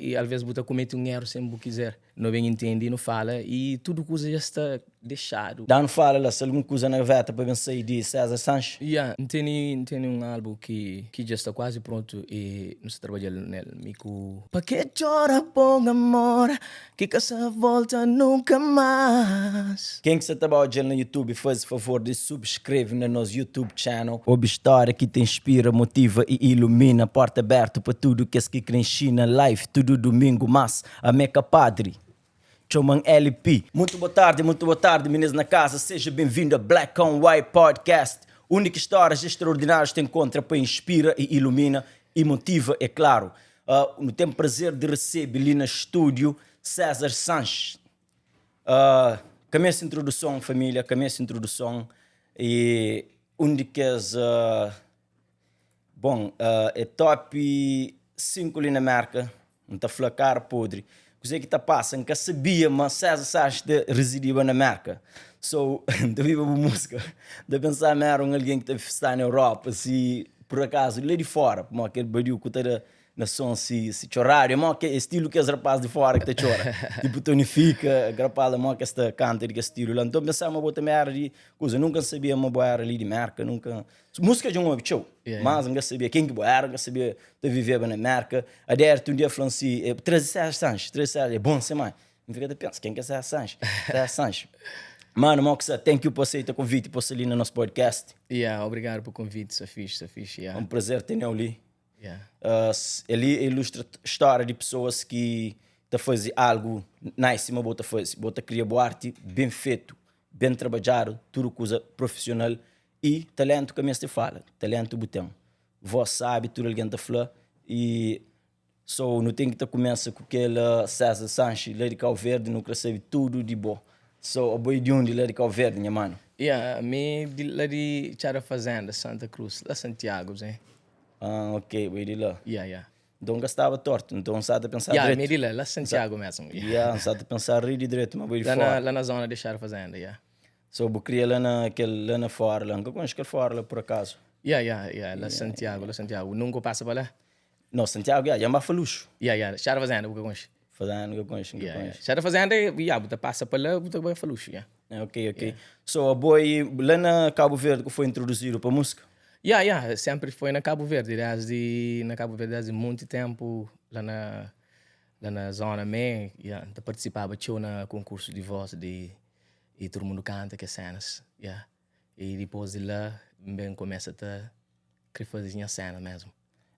e às vezes você comete um erro sem quiser. Não bem entende, não fala, e tudo coisa já está deixado. Dá não fala lá, se alguma coisa na veta para sair de César Sanches. Yeah, tem um álbum que já está quase pronto e nós trabalhamos nele. Mico. Pa que chora por amor, que essa volta nunca mais. Quem que você trabalha no YouTube, faz favor de subscrever no nosso YouTube channel. Uma história que te inspira, motiva e ilumina. Porta aberta para tudo que se cresce na live, todo domingo, mas a Meca Padre. Choman LP. Muito boa tarde, meninas na casa. Seja bem-vindo a Black on White Podcast. Única histórias extraordinárias te encontra para inspira e ilumina e motiva, é claro. No tenho prazer de receber ali no estúdio César Sanches. Começa a introdução, família, começa a introdução. E únicas, é top 5 ali na marca. Não está flacar podre. Coisa que está passando, que sabia, mas César Sanches residia na América. So, de viva música, de pensar mer alguém que está na Europa, se por acaso, lá de fora, como aquele barulho que está na som, se chorar, mas que estilo que os rapazes de fora que te chora. Tipo, tonifica, grapala, mas que esta canta de estilo lá. Então, pensar uma boa merda de coisa, nunca sabia uma boa ali de marca, nunca. Música de um show. Mas nunca sabia quem que era, nunca sabia de viver na marca. A um dia falando assim, 13 Sanches, é bom semana. Me fica de pensar, quem que é César Sanches? César Sanches. Mano, Moxa, thank you por aceitar o convite para sair no nosso podcast. Obrigado pelo convite, Safish. É um prazer ter ali. Yeah. Ele ilustra história de pessoas que tá fazem algo nice, mas bota fazer, bota criar boa arte, bem feito, bem trabalhado, tudo coisa profissional e talento que a minha se fala, talento botão. Você sabe tudo alguém tá falando e não tem que tá começa com aquele César Sanches, lá de Cabo Verde, não recebe tudo de bom. A boi de onde lá de Cabo Verde, minha mano? Me lá de Chara Fazenda, Santa Cruz, lá Santiago, né? Ok, boi de lá. Yeah. Então gastava torto, então sabe pensar direito. Me de lá Santiago mesmo. Yeah, sabe pensar rir direito, mas boi de fora. Lá na zona de Chara Fazenda, eu queria lá na fora, lá, nunca conheço aquele fora lá por acaso. Lá Santiago. Nunca passa para lá? Não, Santiago, já é falucho. Chara Fazenda, nunca conheço. Fazenda, nunca conheço. Chara Fazenda, você passa para lá, você vai falucho, Ok. A boi, lá na Cabo Verde, que foi introduzido para a música? Sempre foi na Cabo Verde, desde muito tempo, lá na zona, participava na concurso de voz e todo mundo canta que cenas, e depois de lá, bem começa a fazer cena mesmo.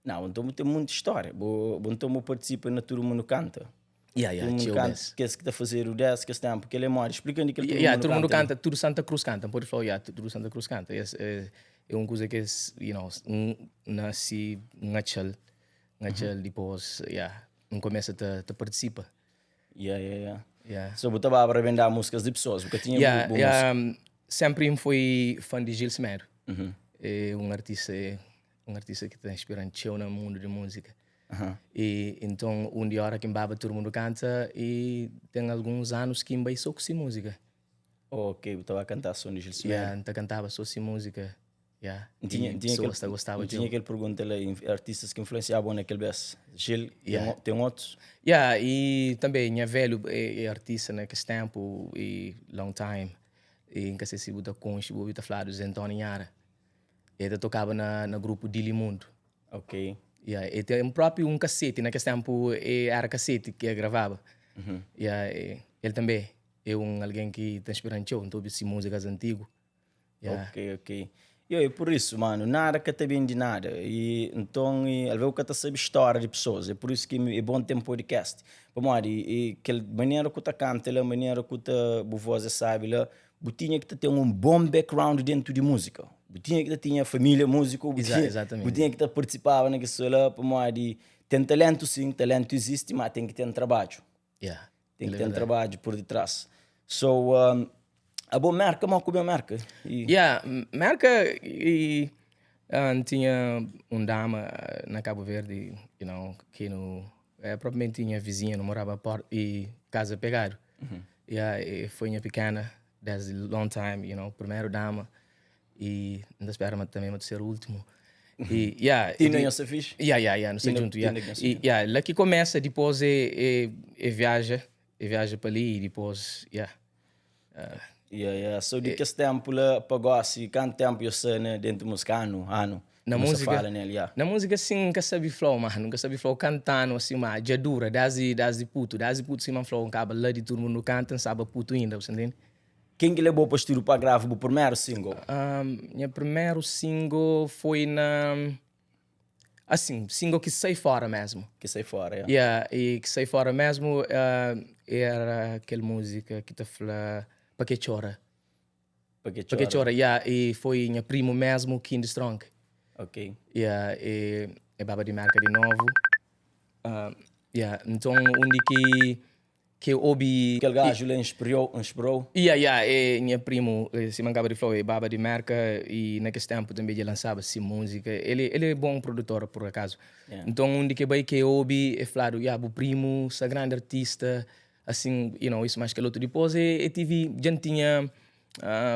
Não, então tem muita história, então participa na todo mundo canta. Todo mundo canta, que está a fazer o 10 que está, porque ele é maior, explica-me que todo mundo canta, tudo Santa Cruz canta, pode falar, tudo Santa Cruz canta, é uma coisa que, nasce natural, depois, não começa a participar. Você estava a vender músicas de pessoas, porque tinha sempre fui fã de Gil Smero. É um artista que está inspirando no mundo de música. E então, dia que embaba todo mundo canta e tem alguns anos que embaixo só com música. Ok, estava a cantar só de Gil Smero. Então cantava só música. Tinha aquele pergunta lá, artistas que influenciavam naquele best. Gil, tem outros? E também minha velho é artista naquele tempo e long time. E em que se buta com o buta falar do Zentoni Yara. Ele tocava no grupo Dilimundo. Ok. E tem próprio cassete, naquele tempo era cassete que ele gravava. Ele também é alguém que está inspirando então ouve músicas antigas. Ok. E por isso, mano, nada que te bem de nada. E então, ele veio que sabe história de pessoas. É por isso que é bom ter um podcast. Vamos e que maneira que tu canta, a maneira que tu voz sabe, tinha que ter um bom background dentro de música. Tinha que ter família música, Exatamente. Tinha que participar naquilo lá, tem talento sim, talento existe, mas tem que ter trabalho. Tem que ter trabalho por detrás. A boa marca, mas como é a marca? Marca e tinha dama na Cabo Verde, que propriamente tinha vizinha, não morava e casa pegado. E foi minha pequena, desde long time, primeiro dama e ainda espera também ser o último. E, yeah, Tina e você fiz? não sei junto, lá que começa, depois viaja para ali e depois, So de que tempo lá pagou assim, quanto tempo eu sei né, dentro do música ano, na como você música, fala nele, na música sim, nunca sabe flow, mano, nunca sabe flow cantando assim, mas já dura, das puto, sim, man flow, acaba lá de todo mundo canta, sabe puto ainda, você entende? Quem que levou para o estúdio para gravar o primeiro single? Meu primeiro single foi assim, single que sai fora mesmo. Que sai fora, E que sai fora mesmo era aquela música que te fala Pa Que Chora. Porque Chora, e foi minha primo mesmo, King Strong. Ok. E Baba de Marca de novo. Então, onde que eu ouvi... Aquele gajo lhe inspirou? E minha primo, se mancava de flow, é Baba de Marca, e naquele tempo também ele lançava assim, música. Ele é bom produtor, por acaso. Yeah. Então, onde que vai que eu ouvi, é claro, o primo, essa grande artista, assim, isso mais que outro. Depois, eu tive, já tinha,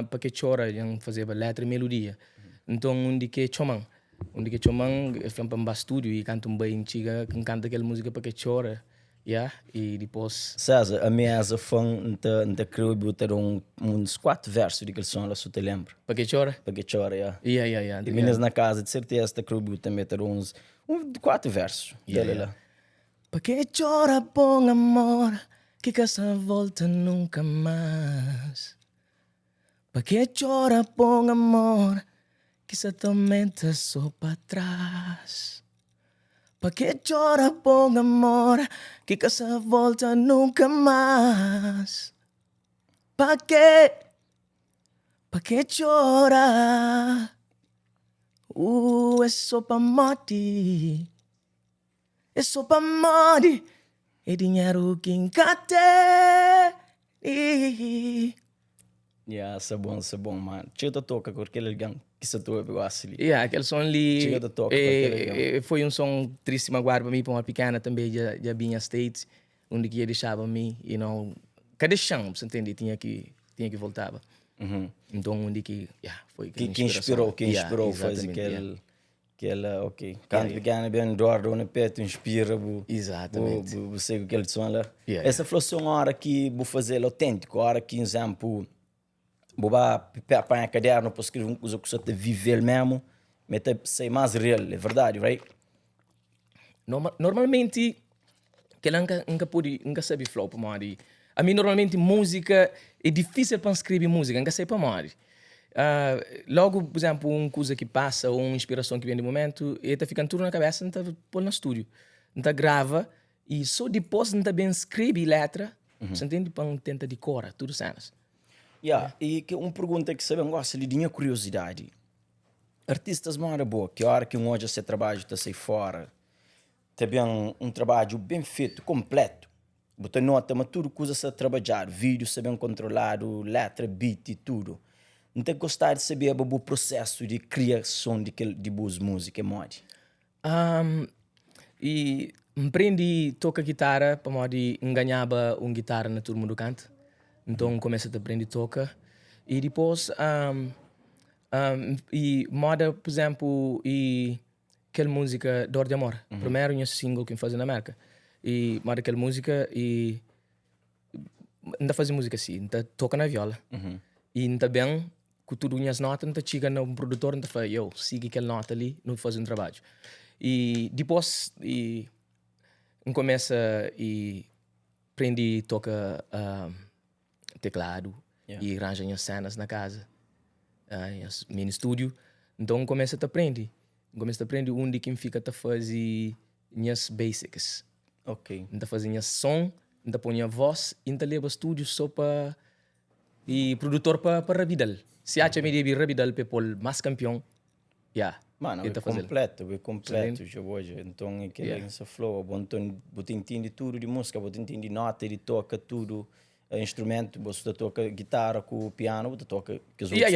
para que chora, já fazia letra e melodia. Então, onde que chomang, eu fui para um estúdio e canto um bem antiga, canta aquela música para que chora. E depois... César, a minha fã não criou e botaram uns 4 versos de aquele som, se te lembra. Para que chora? Para que chora, Yeah. E meninas na casa, de certeza, te criou e também meteram uns 4 versos. Yeah. Pa que chora, bom amor, que essa volta nunca mais. Pa que chora, bom amor, que essa tormenta só para trás. Pa que chora, bom amor, que essa volta nunca mais. Pa que chora, é só pra morte. É só pra morte, é dinheiro que encate. Isso é bom, mano. Chega toca com aquele gang que se tu gosta ali. Aquele som ali Chega toca com aquele foi um som triste, magoado para mim, para uma pequena também, já vinha States, onde que ia deixava me, cadê chão, você entende? Tinha que voltava. Então, onde que, foi que inspirou fazer aquela, ok. Quando pequena bem dordo no peito, inspira, exatamente. Você aquele som lá. Essa foi uma hora que vou fazer autêntico, a hora que, exemplo, vou apanhar caderno para escrever uma coisa que você viver mesmo, mas ser mais real, é verdade, right? Normalmente, que nunca sabe flow para mim. A mim, normalmente, música é difícil para escrever música, nunca sei para mim. Logo, por exemplo, uma coisa que passa ou uma inspiração que vem de momento, e tá ficando tudo na cabeça, não tá pôr no estúdio. Não tá grava, e só depois não tá bem escreve letra, você entende? Para tentar decorar, tudo cenas. E que uma pergunta que sabem gosta de minha curiosidade. Artistas mora boa, que a hora que um hoje esse trabalho está sai fora, também um trabalho bem feito, completo. Você nota, mas tudo coisa a trabalhar, vídeo, sabem controlado, letra, beat e tudo. Não tem gostar de saber o processo de criação de boas músicas, mod? E aprendi tocar guitarra, para modo ganhava uma guitarra na turma do canto. Então comecei a aprender a tocar. E depois, e moda, por exemplo, e aquela música Dor de Amor. Primeiro minha single que fazia na América. E moda aquela música e ainda fazia música assim, ainda toca na viola. E ainda bem com tudo minhas notas, ainda chega no produtor, ainda fala, eu siga aquela nota ali, não fazer um trabalho. E depois, começa e aprendi a tocar teclado e arranja minhas cenas na casa, mini estúdio. Então começa a aprender. Começa a aprender onde quem fica a fazer minhas basics. Ok. Então fazer minha som, então põe a voz, então leva estúdio só para e produtor para Rabidal. Se acha me de Rabidal people mais campeão. Mano, é completo já hoje. Então, é que essa flow, você entende tudo de música, você entende nota, ele toca tudo, instrumento, você toca guitarra com o piano, você toca que os outros.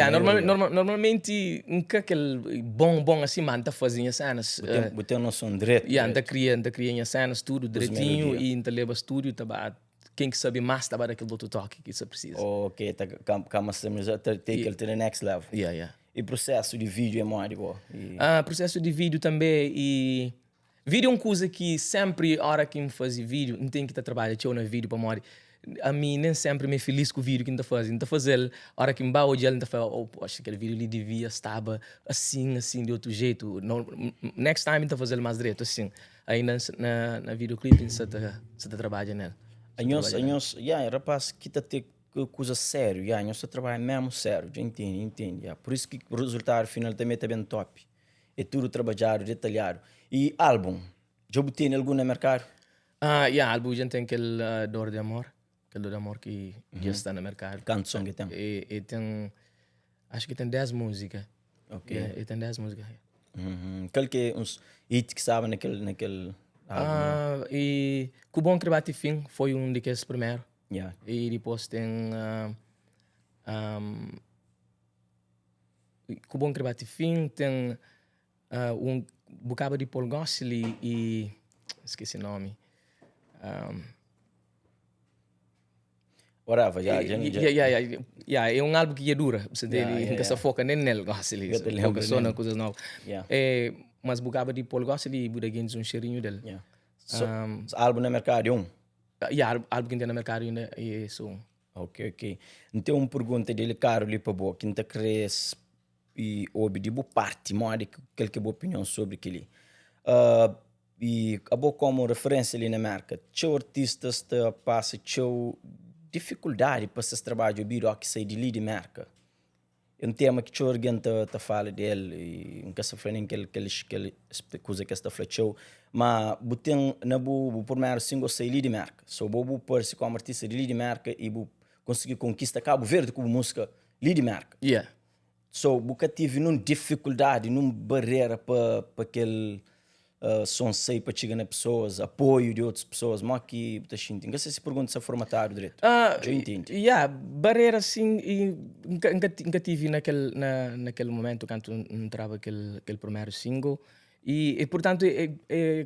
Normalmente, nunca aquele bom assim, man, tá fazendo cenas. Você não são direto. Anda cria cenas, tudo direitinho, e então leva estúdio, tá quem que sabe mais tá daquele outro toque que você precisa. Ok, tá, come take it to the next level. E processo de vídeo é muito bom. Processo de vídeo também. E vídeo é uma coisa que sempre, a hora que me fazia vídeo, não tem que estar trabalhando, tinha um vídeo para morrer. A mim nem sempre me feliz com o vídeo que está fazendo. Está fazendo, a hora que me vai olhar, está falando, oh, poxa, aquele vídeo ali devia estar assim, de outro jeito. No, next time está fazendo mais direito, assim. Aí na videoclipe você está trabalhando nela. Rapaz, que tá ter coisa sério, nós trabalhamos mesmo sério, já entende. Por isso que o resultado final também está bem top. É tudo trabalhado, detalhado. E álbum, já tem algum no mercado? Álbum já tem aquele Dor de Amor. Aquele Dor de Amor que já está no mercado. Canção que tem? E tem, acho que tem 10 músicas. Ok. E tem 10 músicas. Qual que é uns hits que sabe naquele álbum? E o Bom Crebate Fim foi um daqueles primeiros. Yeah. E depois tem o Bom Crebate Fim tem um bocado de Paul Gosselin e esqueci o nome. Whatever, É um álbum que é dura. Você nunca se foca nem nele, Gosselin. Foca só nas coisas novas. Mas bocado de Paul Gosselin e Budaguins um cheirinho dele. Yeah. So, álbum no mercado é um? Álbum que tem no mercado ainda é isso. Ok. Então, uma pergunta dele, caro, ali para boa, que não cresce e ouve de boa parte, mas qualquer boa opinião sobre aquele. E acabou como referência ali na marca. Tchau artistas te passa, tchau dificuldade para esse trabalho, o rock sai de ali de marca. É um tema que alguém te fala dele e nunca se foi nem aquele coisa que está falando. Mas botem na o primeiro single sai de marca. So bobo por se como artista de marca e conseguir conquistar Cabo Verde com música de marca. Yeah. So boca tive numa dificuldade, numa barreira para aquele som sair para chegar nas pessoas, apoio de outras pessoas, mas que tá sentindo. Não sei se pergunta se é formatado direito. Eu entendo. Barreira assim, nunca tive naquele momento quando entrava aquele primeiro single. E portanto,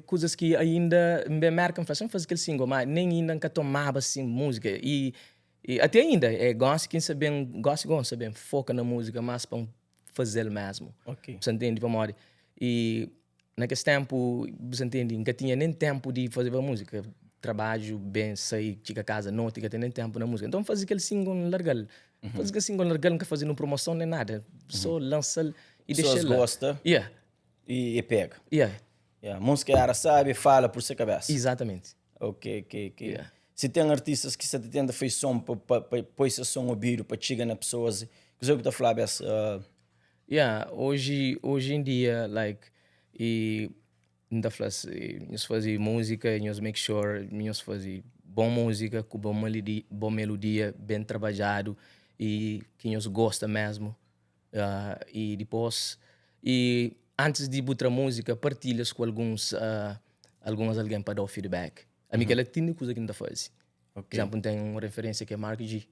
coisas que ainda me marcam, fazer aquele single, mas nem ainda nunca tomava assim música. E até ainda, gosto que saber foca na música, mas para fazer mesmo. Ok. Você entende, vamos. E naquele tempo, você entende, nunca tinha nem tempo de fazer a música. Trabalho, bem, sair, chega a casa, não tinha nem tempo na música. Então, fazia aquele single largar. Fazia aquele single largar, nunca fazia promoção nem nada. Só lança e deixa lá. Pessoas gostam e pega. Música era sabe, fala por sua cabeça. Exatamente. Ok. Se tem artistas que se tenta fazer som para pôr esse som ouvido, para chegar nas pessoas, o que você está falando? Hoje em dia, e ainda nós fazemos música, nós make sure nós fazemos boa música, com boa melodia, bem trabalhado e que nós gosta mesmo. E depois, antes de botar música, partilhas com alguém para dar o feedback. A mim que ela tem coisa que ainda faz. Por exemplo, tem uma referência que é Mark G.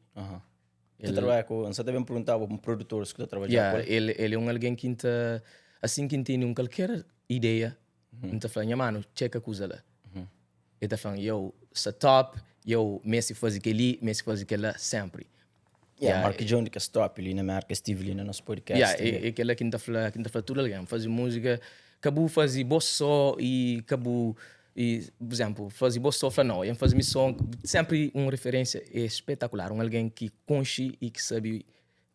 Você trabalha com... Você também perguntava para um produtor se você trabalha com ele. Ele é alguém que assim que tem qualquer ideia, então fala, mano, checa a coisa lá. Ele está falando, eu sou top, eu Messi faz aquele, Messi faz aquela sempre. Mark John que é top ali na marca, estive ali no nosso podcast. Aquela que está falando tudo alguém, faz música, acabou fazer boa só e acabou... E, por exemplo, fazer boa sofra não, eu fazer missão, sempre uma referência espetacular, alguém que conhece e que sabe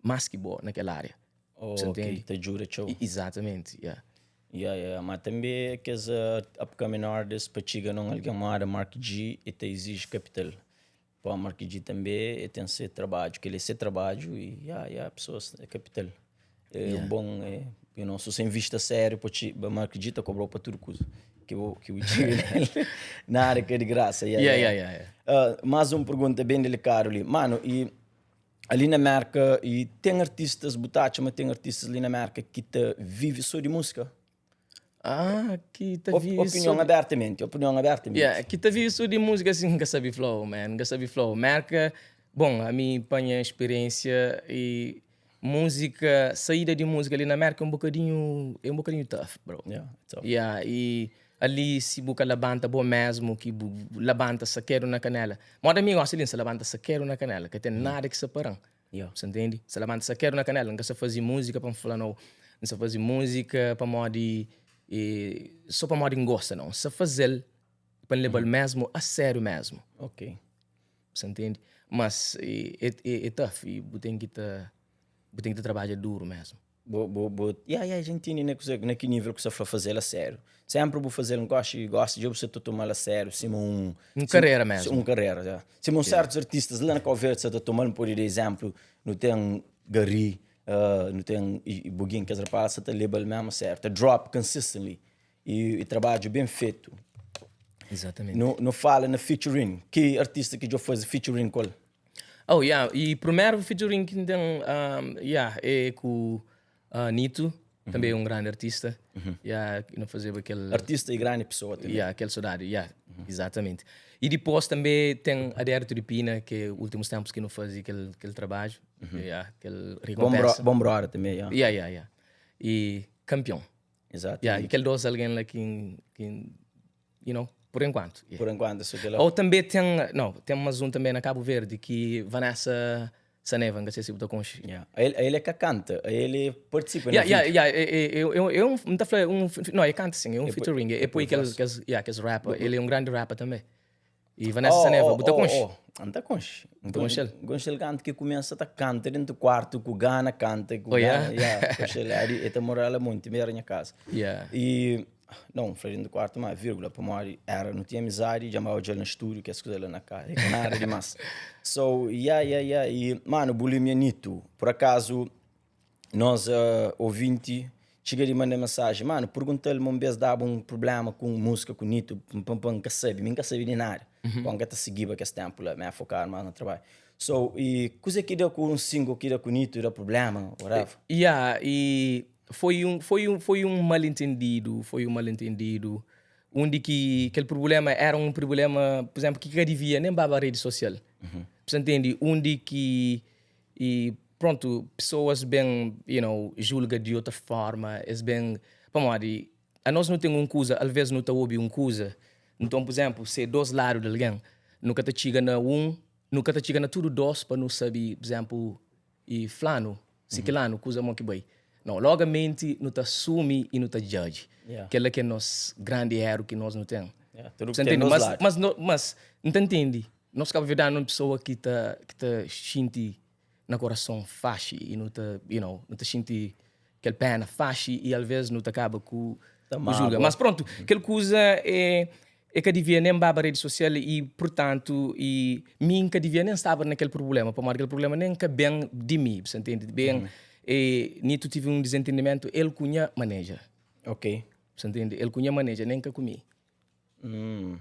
mais que boa naquela área. Ok, te jura, show. Exatamente, mas também que as upcoming artists para chegar a alguém mais Mark G e te exige capital. Para Mark G também tem esse trabalho, que ele é esse trabalho e pessoas é capital. É bom, se você investe sério, para Mark G te cobrou para tudo coisa. Que o na área que é de graça. Mais uma pergunta bem delicada ali. Mano, e ali na marca, e tem artistas, mas tem artistas ali na marca que vive só de música? Que te vive opinião abertamente. Que te vive só de música, assim, nunca sabe flow, man. Nunca sabe flow. Marca, bom, a minha experiência e... música, saída de música ali na marca é um bocadinho tough, bro. E ali se busca labanta bom mesmo, que labanta saqueiro na canela. Mas amigo, assim, se labanta saqueiro na canela, que tem nada que separam. Yeah. Você entende? Se ela manda, se quer na canela, não se fazer música para falar não. Não se fazer música para modo só para modo gosta não. Se fazer para levar mesmo a sério mesmo. Ok. Você entende? Mas é tough e tem que trabalhar duro mesmo. A gente tem naquele nível que você for fazer a sério. Sempre vou fazer um gosto de você tomar a sério. Carreira mesmo. Carreira, já. Se certos artistas lá na conversa de tomar por exemplo, não tem Gary, não tem Buguin que as rapazes te label mesmo certo. Drop consistently e trabalho bem feito. Exatamente. Não fala na featuring. Que artista que já faz featuring qual? Oh, yeah. E primeiro featuring que tem, é com Nito, também é um grande artista. Yeah, que não fazia aquele... Artista e grande pessoa também. Yeah, aquele soldado, yeah, exatamente. E depois também tem a Adérito de Pina, que últimos tempos que não fazia aquele trabalho. Yeah, aquele recompensa. Bom brother também, yeah. Yeah. E campeão. Exato. Yeah, e aquele dois alguém lá que you know, por enquanto. Yeah. Por enquanto, isso que Ou também tem mais um também na Cabo Verde, que Vanessa Saneva, não sei se você conhece. Yeah. Ele é que canta, ele participa Yeah. Não, ele canta sim, é um featuring. É por aqueles rapper. Ele é um grande rapper também. E Vanessa Saneva, você conhece? Anda conche. Conche. Ele canta que começa a cantar dentro do quarto, com Gana canta, com yeah? Conche, ele tá morando muito, na minha casa. Yeah. E não, foi do quarto, mas vírgula, para morrer, não tinha amizade, chamava ele no estúdio, que as coisas lá na casa, nada demais. So, e, mano, bulimia nito, por acaso, nós, ouvinte, cheguei de mandar mensagem, mano, perguntei-lhe uma vez dava um problema com música, com nito, nunca sabe de nada, quando eu seguia aquele tempo lá, me focar mais no trabalho. So, e coisa que deu com um single que deu com nito, era problema, whatever. Yeah, e foi um mal-entendido, onde que aquele problema era um problema, por exemplo, que devia nem para a rede social. Você entende? Onde que e pronto, pessoas bem, julgam de outra forma, é bem, vamos lá, a nós não tem uma coisa, às vezes não está ouvindo uma coisa. Então, por exemplo, se dois lados de alguém, nunca te chega na nunca te chega na tudo dois para não saber, por exemplo, e flano, se que lá no coisa muito bem. Não, logamente não te assume e não te judge. Aquela que é nosso grande erro que nós não temos. Você entende? Mas não te entende. Nós acabamos de uma pessoa que te sente no coração fácil e não te, não te sente aquele pena fácil e às vezes não te acaba com julga. Mas pronto, aquela coisa é que devia nem para a rede social e, portanto, e mim que devia nem estar naquele problema, para aquele problema nem que bem de mim, você entende? Bem, e Nito tive um desentendimento, ele cunha maneja. Ok. Você entende? Ele cunha maneja, nem que comigo.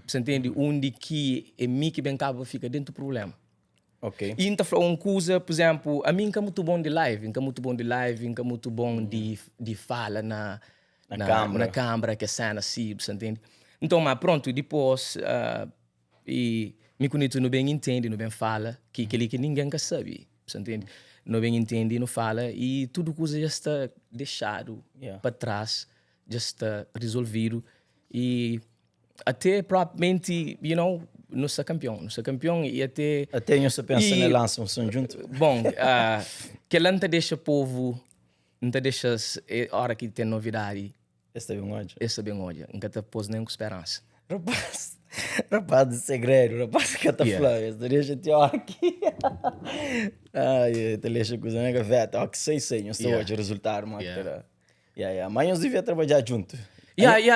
Você entende? Onde que é mim que bem acaba fica dentro do problema. Ok. E então, uma coisa, por exemplo, a mim que é muito bom de live, que é muito bom de fala na câmara, que é cena assim, você entende? Então, mas pronto, depois, e me conheço, não bem entende, não bem fala, que ninguém quer saber, você entende? Não bem entende, não fala, e tudo coisa já está deixado para trás, já está resolvido, e até propriamente, não ser campeão e até... Até você pensa na lança um som junto? Bom, que lá não te deixa povo, não te deixa a hora que tem novidade. Esse é bem hoje. Nunca te pôs nem com esperança. Rapaz de segredo, rapaz que tá falando, esse deixa te aqui. Ai, te deixa coisa nega veta, ó que sei, não estou hoje resultar, mas amanhã nós devia trabalhar junto.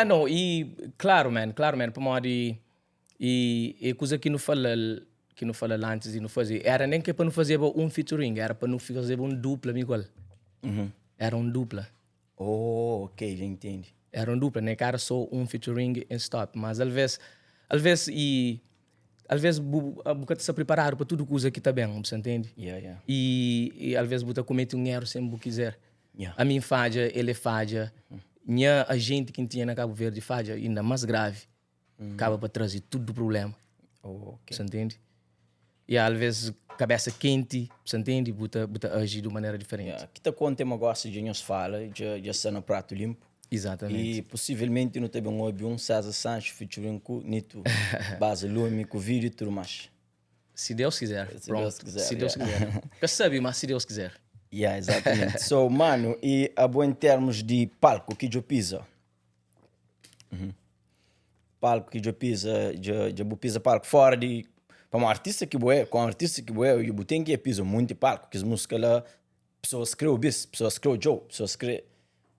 Não, e claro, man, para modo e coisa que não fala antes e não fazia, era nem que para não fazer um featuring, era para não fazer um dupla, igual. Era um dupla. Oh, ok, já entendi. Era um dupla, nem que era só um featuring e stop, mas às vezes você se preparar para tudo coisa que está bem, você entende? E às vezes você comete um erro sem quiser. A mim falha, ele falha. A gente que tinha na Cabo Verde falha, ainda mais grave. Acaba para trazer tudo o problema. Você entende? E às vezes cabeça quente, você entende? Buta agir de maneira diferente. Que te conta uma gosta de nós fala, já está no prato limpo. Exatamente. E possivelmente não teve um César Sanches featuring com Nito, base Lume, com vídeo e tudo mais. Se Deus quiser. Se Pronto. Deus quiser, Se Deus yeah. quiser. Eu sabia, mas se Deus quiser. Yeah, exatamente. So, mano, e a boa em termos de palco, que eu pisa? Palco que eu pisa, eu pisa palco fora de... Para um artista que boé, com um artista que boé, eu tenho que pisa muito palco, que as músicas lá, pessoas escrevem bis, pessoas escrevem Joe, pessoas escrevem...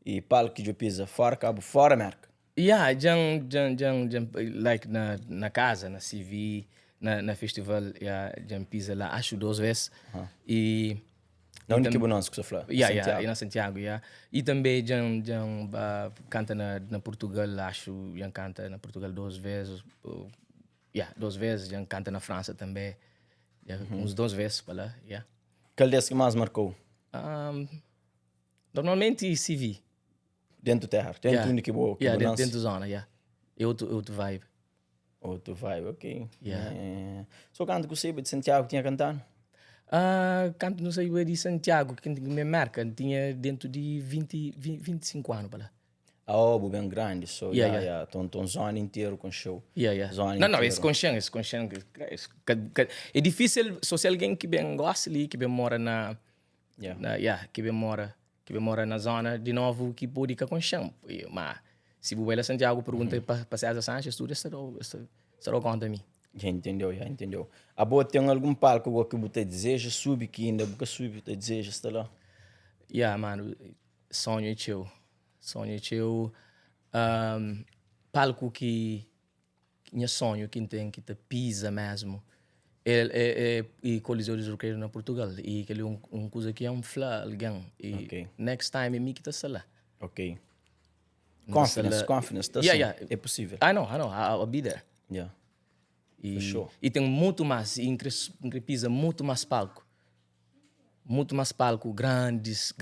E palco que eu pisa fora, cabo fora, merca. Yeah, like na casa, na CV, na festival, yeah, jam pisa lá, acho 2 vezes. E Não única tam- bonança que você falou, yeah, Santiago. e na Santiago, yeah. E também canta na Portugal, acho, já canta na Portugal 2 vezes. Yeah, 2 vezes, já canta na França também. Yeah, uns 2 vezes para lá, yeah. Qual desse que mais marcou? Um, Normalmente CV. Dentro da terra, dentro Yeah, do único boa, que yeah, bonança. dentro da zona, yeah. É outro vibe. Outro vibe, ok. Yeah. Só canto que você de Santiago tinha cantado? Canto no Saiba de Santiago, que me marca, tinha dentro de 25 anos para lá. Ah, bem grande, so, Yeah, yeah, yeah. yeah. Então, zona inteiro com show. Yeah, yeah. Zona Não, inteiro. esse consciente. É difícil se alguém que bem gosta ali, que bem mora que bem mora na zona, de novo, que pode ficar consciente. Mas, se o Bela Santiago pergunta para César Sanches, tudo estará conta a mim. Já entendeu, já entendeu. A boa tem algum palco que você deseja subir, que ainda você subir, você deseja estar lá? Yeah, mano, sonho é teu. Palco que minha sonho que tem que te pisa mesmo é Coliseu de Roqueiro na Portugal e aquele coisa que é flá alguém e Ok. next time é mim que está lá. Ok. Tá Confidence, tá yeah. É possível. I know, I'll be there. Yeah. E, sure. e tem muito mais, e pisa muito mais palco. Muito mais palco, grandes.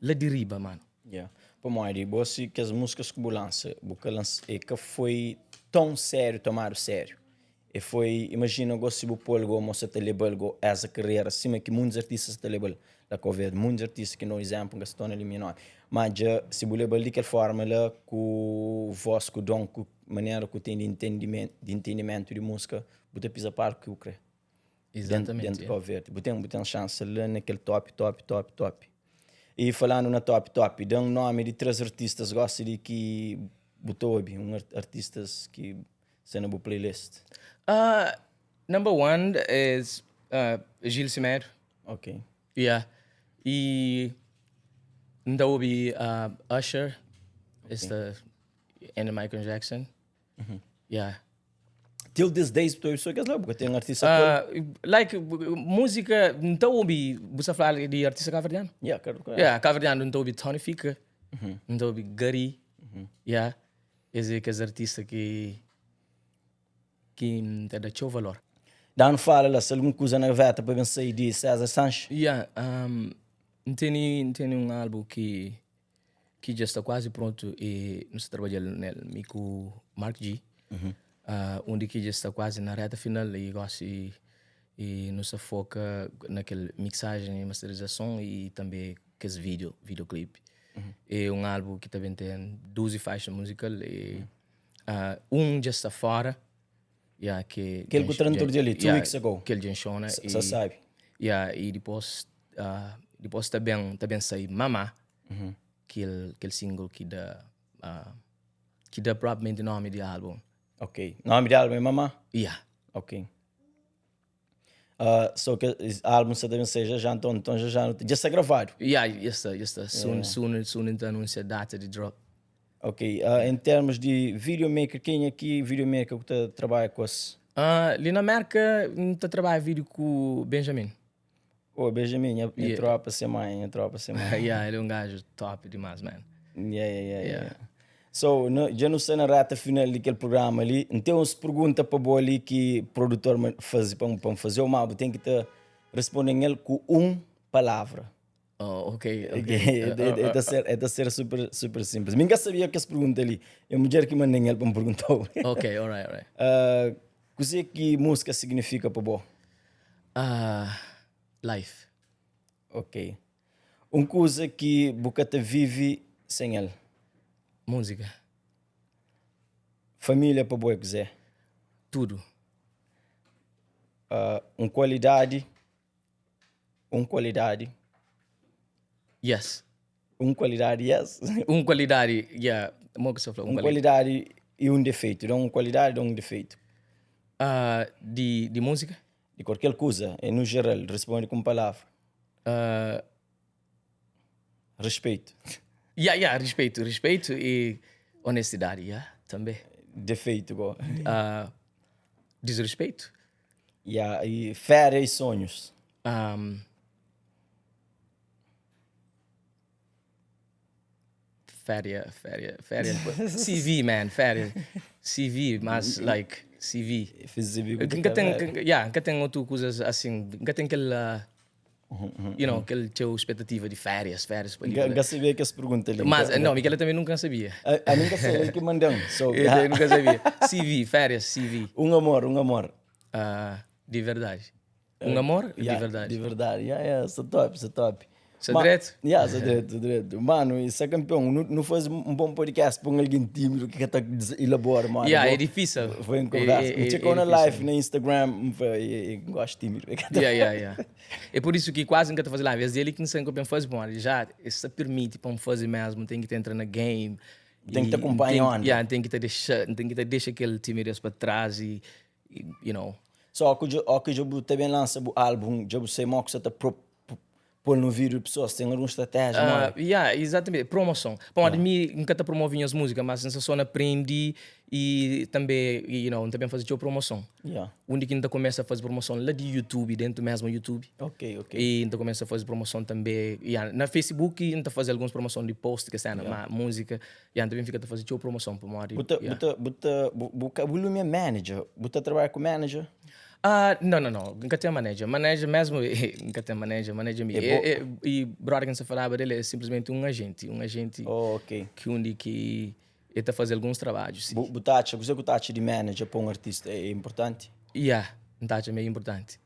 Lá de riba, mano. Yeah. Para mim, você que as músicas que você lança, é que foi tão sério, tomado sério. E foi, imagina, se você pôr moça telebel, essa carreira, acima que muitos artistas telebel, da Covid, muitos artistas que não exemplo, que estão eliminados. Mas se você levar daquela forma, com voz, com dom, com maneira que tem de entendimento de música, você pisa para o que eu creio. Exatamente. Dentro da Covid. Você tem chance lá naquele top. E falando na top, dá um nome de 3 artistas gosta de que botou artistas que são na playlist. Number 1 is Gilles Simero. Ok. Yeah. E ainda ouvi Usher, and Michael Jackson. Yeah. Till these days, tu só que lá, porque tem um artista Like música, então ouvi, você falar de artista caverdiano? Yeah, caverdiano, então ouvi Tony Fica, então ouvi Gary, yeah, esse que é artista que te dá seu valor. Dá fala lá, se alguma coisa na veta para vencer de César Sanches. Yeah, tem álbum que já está quase pronto e nós trabalhamos nele com Mark G. Onde que já está quase na reta final e gosto e nos foca naquela mixagem e masterização e também que esse videoclipe. É álbum que também tem 12 faixas musicais e já está fora. Yeah, que ele que trantor dele, 2 weeks ago. Que ele já chona. Você sabe. Yeah, e depois também sai Mama, que é single que dá propriamente o nome do álbum. Ok. Nome de álbum é Mamá? Yeah. Ok. Só que o álbum se deve ser já então já está gravado. Yeah, yes sir. Soon então anuncia a data de drop. Ok. Em termos de videomaker, quem é aqui videomaker que trabalha com as? Ali na América, eu trabalho vídeo com o Benjamin. Benjamin, entrou para ser mãe. Yeah, ele é gajo top demais, man. Yeah. So, já não sei na reta final daquele programa ali, então umas perguntas para boa ali que o produtor faz para fazer o mapa, tem que te responder ele com palavra. Oh, ok. É de ser super simples. Ninguém sabia que essa pergunta ali. É a mulher que mandou ele para me perguntar. Ok, alright. O que música significa para boa? Life. Ok. Coisa que você vive sem ele? Música. Família para boa quiser? Tudo. qualidade, Yes. qualidade, yes. Qualidade, yeah. Mo que só falou, Qualidade e defeito. Não qualidade ou defeito. De música? De qualquer coisa, no geral, responde com palavra. Respeito. Respeito e honestidade, também. Defeito, go. Desrespeito. E férias e sonhos. Férias. CV, man, férias. CV, mas, like, CV. Nunca tem outras coisas assim. Nunca tem aquela, aquela tua expectativa de férias. Nunca sabia que essa pergunta ali. Mas, não, Miguel também nunca sabia. Eu nunca sabia que mandam. Eu nunca sabia. CV, férias, CV. Um amor. De verdade. Amor de verdade. De verdade, isso é top. Isso é direto? Isso é direto. Mano, isso é campeão. Não faz bom podcast para alguém tímido que está elabora, mano. É difícil. Foi em conversa. Me checou na live, na Instagram, eu gosto tímido. É por isso que quase nunca estou fazendo live. Às vezes ele que não sabe como fazer, mano. Já, isso permite para fazer mesmo. Tem que entrar na game. Tem que te acompanhar. Tem que te deixar aquele timidez para trás e Só que eu também lança o álbum, eu sei que você está pôr no vídeo de pessoas, tem alguma estratégia, exatamente, promoção. Bom, mim nunca te promovi as músicas, mas nessa zona aprendi e também, também fazer promoção. Onde que ainda começa a fazer promoção lá de YouTube, dentro mesmo do YouTube. Ok. E ainda começa a fazer promoção também, na Facebook, ainda fazer algumas promoções de post, que é na música, e também fica a fazer promoção para modo. Buta minha manager, buta trabalhar com manager. Não. Nunca tem manager. Manager mesmo, nunca tem manager. Manager me. E brother que você falava dele é simplesmente um agente. Que está fazendo alguns trabalhos. Você que de manager para um artista é importante? Um taxa é meio importante.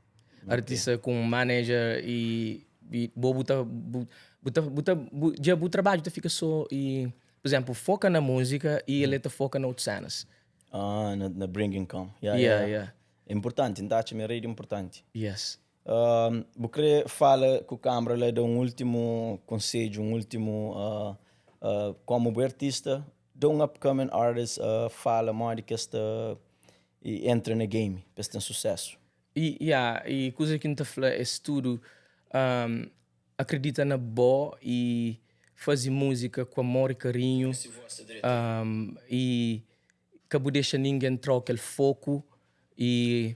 Artista com manager e o trabalho fica só e, por exemplo, foca na música e ele foca nas outras cenas. Na bringing come. É importante, então é muito importante. Yes. Eu queria falar com a câmera, dar um último conselho, como artista, de um upcoming artist, fala mais que entra no game, para ter sucesso. E coisa que a gente fala é tudo, acredita na boa e fazer música com amor e carinho. E que não deixa ninguém trocar o foco. E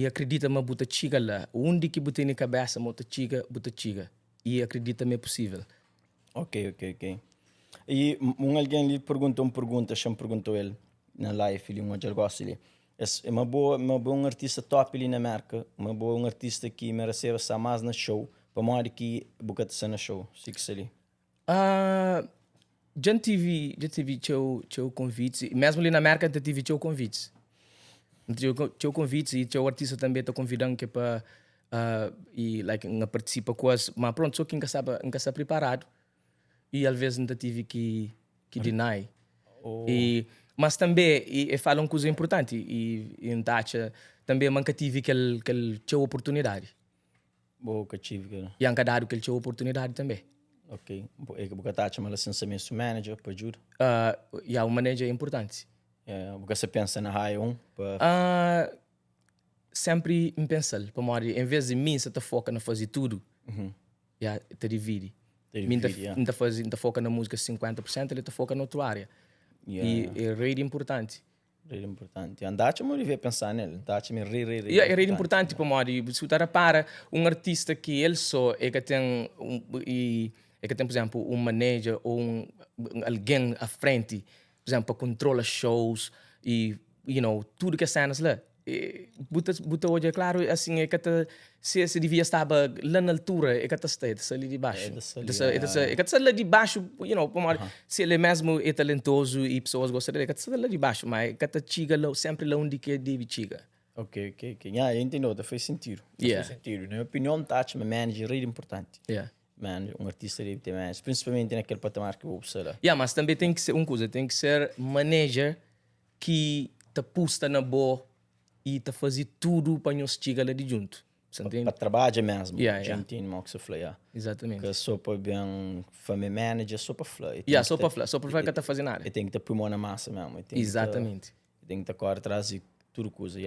acredita que buta chiga lá. Onde que buta na cabeça, buta chiga. E acredita que é possível. Ok. E alguém lhe perguntou uma pergunta, me perguntou ele na live, ele gosta ali. É uma boa artista top ali na marca, uma boa artista que merece estar mais na show, para mais que buca de na show, se que ali. Já tive teu convite, mesmo ali na marca já tive teu convite. Teu convite e teu artista também está convidando que para participa com as, mas pronto, só que nunca está preparado e às vezes ainda tive que deny. Mas também e fala uma coisa importante e também nunca tive aquela oportunidade. Boa que tive. E nunca dado aquela oportunidade também. Ok. É que você uma licenciamento manager para ajuda? O manager é importante. Porque você pensa na high sempre em pensar, em vez de mim, você está foca na fazer tudo, te divide. Ainda foca na música 50%, ele está foca na outra área. E é muito importante. Muito importante. Andate me devia pensar nele. Andate me é muito importante para mim. Se você para um artista que ele só é que tem por exemplo, um manager ou alguém à frente, por exemplo, para controlar shows e tudo que é cenas lá. Buta hoje, é claro, assim, é que se devia estar lá na altura, é que está ali de baixo. É que está lá de baixo, se ele mesmo é talentoso e pessoas gostam dele, é que está lá de baixo, mas é que está sempre lá onde que deve chegar. Ok. Eu entendi, faz sentido. Faz sentido. Na minha opinião, touch, meu manager, é importante. Um artista deve ter manager, principalmente naquele patamar que eu vou observar. Mas também tem que ser uma coisa, tem que ser manager que te pusta na boa e tá fazer tudo para nós chegar lá de junto. Você entende? Para trabalhar mesmo. Yeah, Já yeah. entendo o que você falou. Yeah. Exatamente. Que só para bem family manager, só para falar. Só para falar, só para falar que tá fazendo nada. E tem que ter pulmão na massa mesmo. Exatamente. Tem que estar correr atrás e tudo coisa.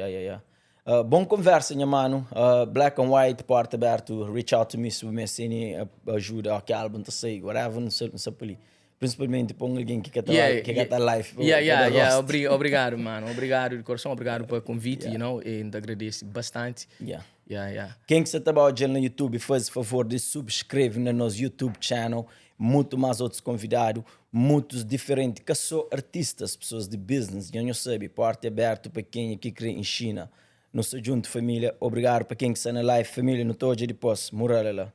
Bom conversa, minha mano. Black and White, porta aberto. Reach out to me se você tem ajuda. Que álbum tá sei, whatever, não sei ali. Principalmente para alguém que quer estar live. Obrigado, mano. Obrigado de coração, obrigado pelo convite, you know, e ainda agradeço bastante. Quem que você está olhando no YouTube, faz favor de subscrever no nosso YouTube channel. Muito mais outros convidados, muitos diferentes, que são artistas, pessoas de business, já não sabe, porta aberta para quem aqui crê em China. Não sou junto, família. Obrigado para quem que está na live, família, não estou hoje depois. Moral lá.